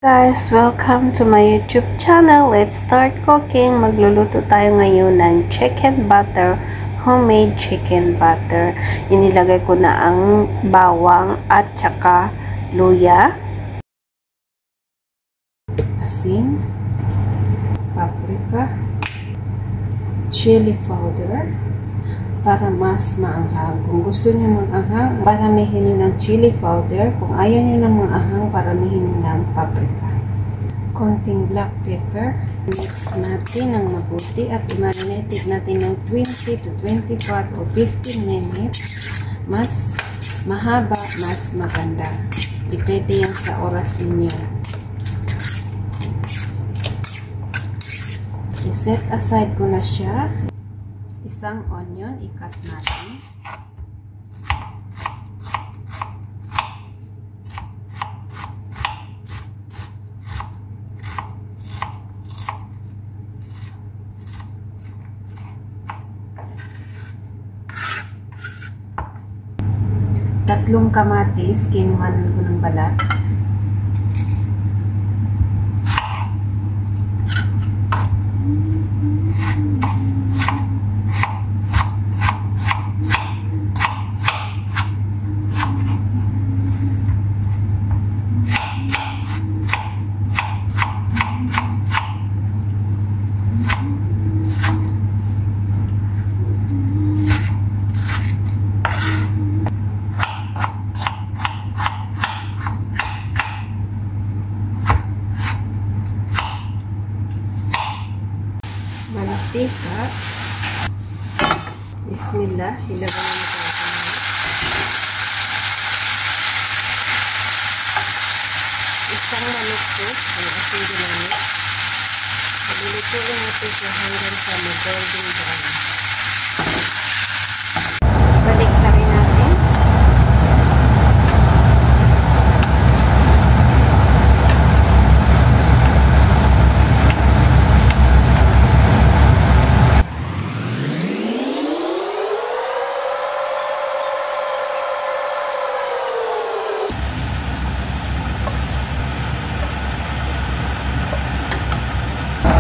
Guys, welcome to my YouTube channel. Let's start cooking. Magluluto tayo ngayon ng chicken butter, homemade chicken butter. Inilagay ko na ang bawang at saka luya, asin, paprika, chili powder para mas maanghang. Kung gusto niyo mag-anghang, paramihin niyo ng chili powder. Kung ayaw niyo ng maanghang, paramihin niyo ng paprika. Konting black pepper. Mix natin ng mabuti at i-marinate natin ng 20 to 25 or 15 minutes. Mas mahaba, mas maganda. Depende yan sa oras ninyo. I-set aside ko na siya. Isang onion, i-cut natin. Tatlong kamatis, kinuhanan ko ng balat. Mantika. Bismillah. Ilagay na natin. Isang manok po. Ang asin ginamit. Malulutuin natin siya hanggang sa mag-golden brown. Balik na rin natin.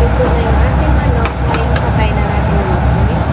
Ito na yung ating manok. Ngayon, patay na natin yung manok.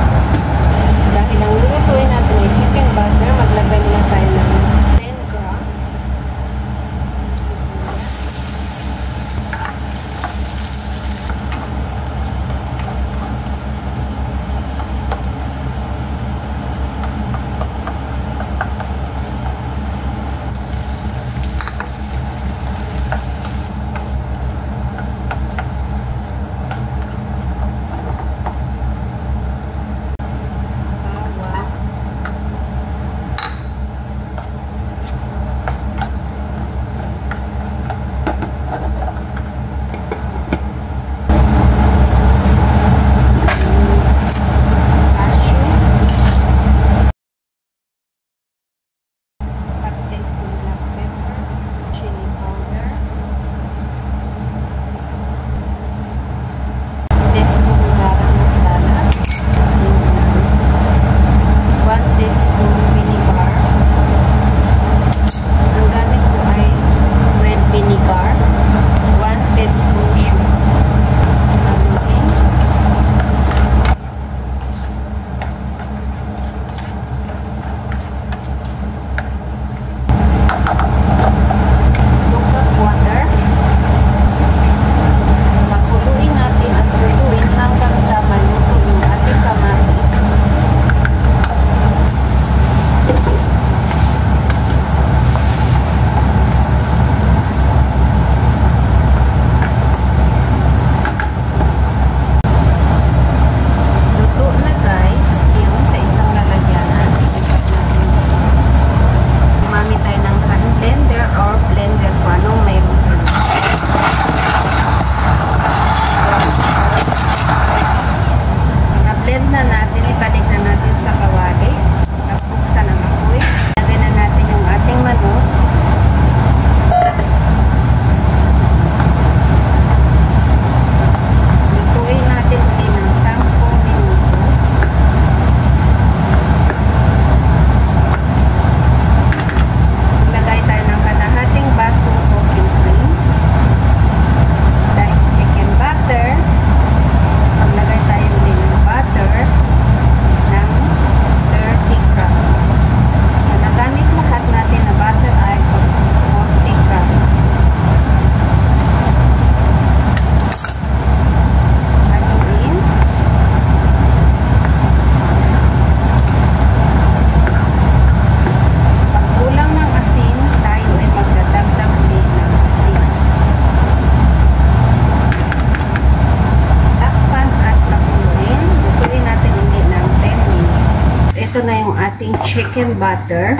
chicken butter.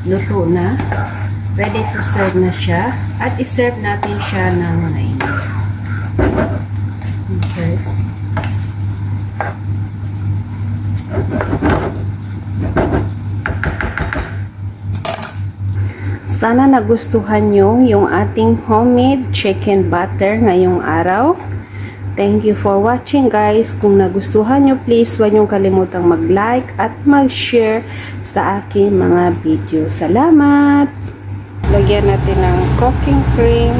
Luto na. Ready to serve na siya. At iserve natin siya ng mainit. Okay. Sana nagustuhan nyo yung ating homemade chicken butter ngayong araw. Thank you for watching guys. Kung nagustuhan nyo, please huwag nyo kalimutang mag-like at mag-share sa aking mga video. Salamat! Lagyan natin ng cooking cream.